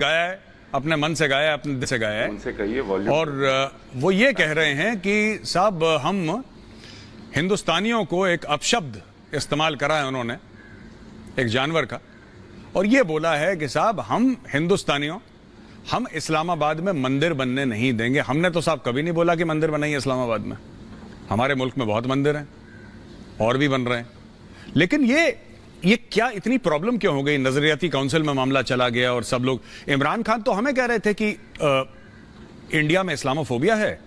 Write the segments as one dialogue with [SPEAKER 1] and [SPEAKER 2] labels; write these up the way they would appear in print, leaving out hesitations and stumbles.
[SPEAKER 1] गाया है, अपने मन से गाया है, अपने दिल से गाया है।
[SPEAKER 2] उनसे कहिए वॉल्यूम।
[SPEAKER 1] और वो ये कह रहे हैं कि साहब हम हिंदुस्तानियों को एक अपशब्द इस्तेमाल करा है उन्होंने एक जानवर का, और ये बोला है कि साहब हम हिंदुस्तानियों हम इस्लामाबाद में मंदिर बनने नहीं देंगे। हमने तो साहब कभी नहीं बोला कि मंदिर बनाइए इस्लामाबाद में, हमारे मुल्क में बहुत मंदिर हैं और भी बन रहे हैं। लेकिन ये क्या इतनी प्रॉब्लम क्यों हो गई? नजरियाती काउंसिल में मामला चला गया और सब लोग, इमरान खान तो हमें कह रहे थे कि इंडिया में इस्लामोफोबिया है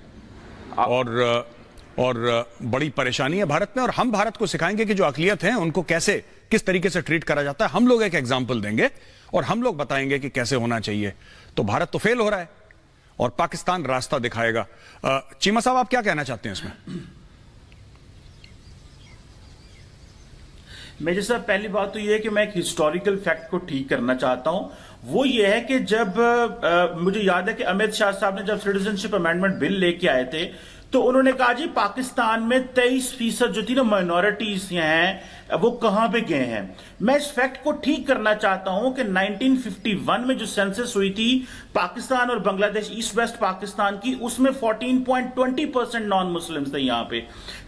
[SPEAKER 1] और बड़ी परेशानी है भारत में, और हम भारत को सिखाएंगे कि जो अकलियत है उनको कैसे किस तरीके से ट्रीट करा जाता है। हम लोग एक एग्जाम्पल देंगे और हम लोग बताएंगे कि कैसे होना चाहिए। तो भारत तो फेल हो रहा है और पाकिस्तान रास्ता दिखाएगा। चीमा साहब, आप क्या कहना चाहते हैं इसमें?
[SPEAKER 3] मेरे साथ पहली बात तो ये है कि मैं एक हिस्टोरिकल फैक्ट को ठीक करना चाहता हूं। वो ये है कि जब मुझे याद है कि अमित शाह साहब ने जब सिटीजनशिप अमेंडमेंट बिल लेके आए थे तो उन्होंने कहा जी पाकिस्तान में 23% जो थी ना माइनॉरिटीज हैं वो कहां पे गए हैं। मैं इस फैक्ट को ठीक करना चाहता हूं कि 1951 में जो सेंसस हुई थी पाकिस्तान और बांग्लादेश ईस्ट वेस्ट पाकिस्तान की, उसमें 14.20% नॉन मुस्लिम्स थे यहां पे,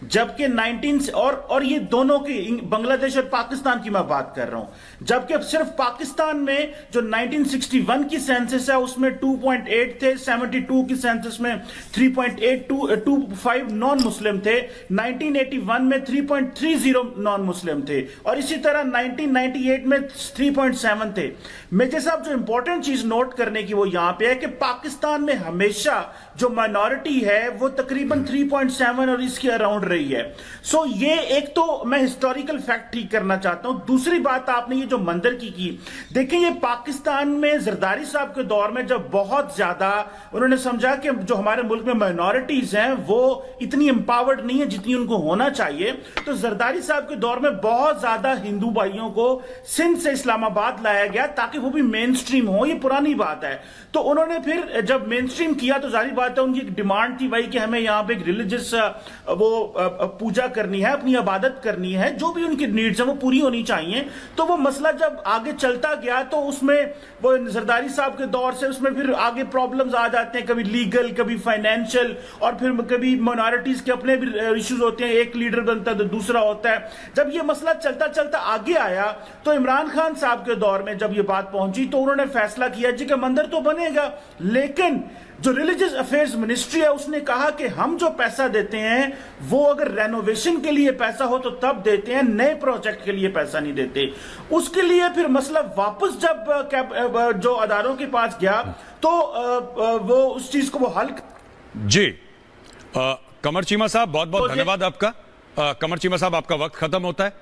[SPEAKER 3] जबकि 19 और ये दोनों की बांग्लादेश और पाकिस्तान की मैं बात कर रहा हूं, जबकि सिर्फ पाकिस्तान में जो 1961 की सेंसस है उसमें 2.8 थे, 72 की सेंसस में 3.8225 नॉन मुस्लिम थे, 1981 में 3.30 नॉन मुस्लिम थे, और इसी तरह 1998 में 3.7 थे। मेजर साहब, जो इंपॉर्टेंट चीज नोट करने की वो यहां पे है कि पाकिस्तान में हमेशा जो माइनॉरिटी है वो तकरीबन 3.7 और इसके अराउंड रही है। सो ये एक तो मैं हिस्टोरिकल फैक्ट ठीक करना चाहता हूं। दूसरी बात, आपने ये जो मंदिर की देखिए, ये पाकिस्तान में जरदारी साहब के दौर में जब बहुत ज्यादा उन्होंने समझा कि जो हमारे मुल्क में माइनॉरिटीज हैं वो इतनी एम्पावर्ड नहीं है जितनी उनको होना चाहिए, तो जरदारी साहब के दौर में बहुत ज्यादा हिंदू भाइयों को सिंध से इस्लामाबाद लाया गया ताकि वो भी मेन स्ट्रीम हो। ये पुरानी बात है। तो उन्होंने फिर जब मेन स्ट्रीम किया तो जाहिर बात है उनकी एक डिमांड थी भाई कि हमें यहां पे एक रिलीजियस वो पूजा करनी है, अपनी इबादत करनी है, जो भी उनकी नीड्स है वो पूरी होनी चाहिए। तो वो मसला जब आगे चलता गया तो उसमें वो जरदारी साहब के दौर से उसमें फिर आगे प्रॉब्लम्स आ जाते हैं, कभी लीगल, कभी फाइनेंशियल, और फिर कभी माइनॉरिटीज के अपने भी इश्यूज होते हैं। एक लीडर बनता है तो दूसरा होता है। जब ये मसला चलता चलता आगे आया तो इमरान खान साहब के दौर में जब ये बात पहुंची तो उन्होंने फैसला किया जी कि मंदिर तो बनेगा, लेकिन जो रिलीजियस अफेयर्स मिनिस्ट्री है उसने कहा कि हम जो पैसा देते हैं वो अगर रेनोवेशन के लिए पैसा हो तो तब देते हैं, नए प्रोजेक्ट के लिए पैसा नहीं देते। उसके लिए फिर मसला वापस जब जो अदारों के पास गया तो वो उस चीज को वो हल
[SPEAKER 1] जी। कमर चीमा साहब, बहुत बहुत धन्यवाद आपका। कमर चीमा साहब, आपका वक्त खत्म होता है।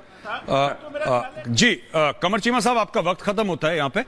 [SPEAKER 1] जी, कमर चीमा साहब, आपका वक्त खत्म होता है यहाँ पे।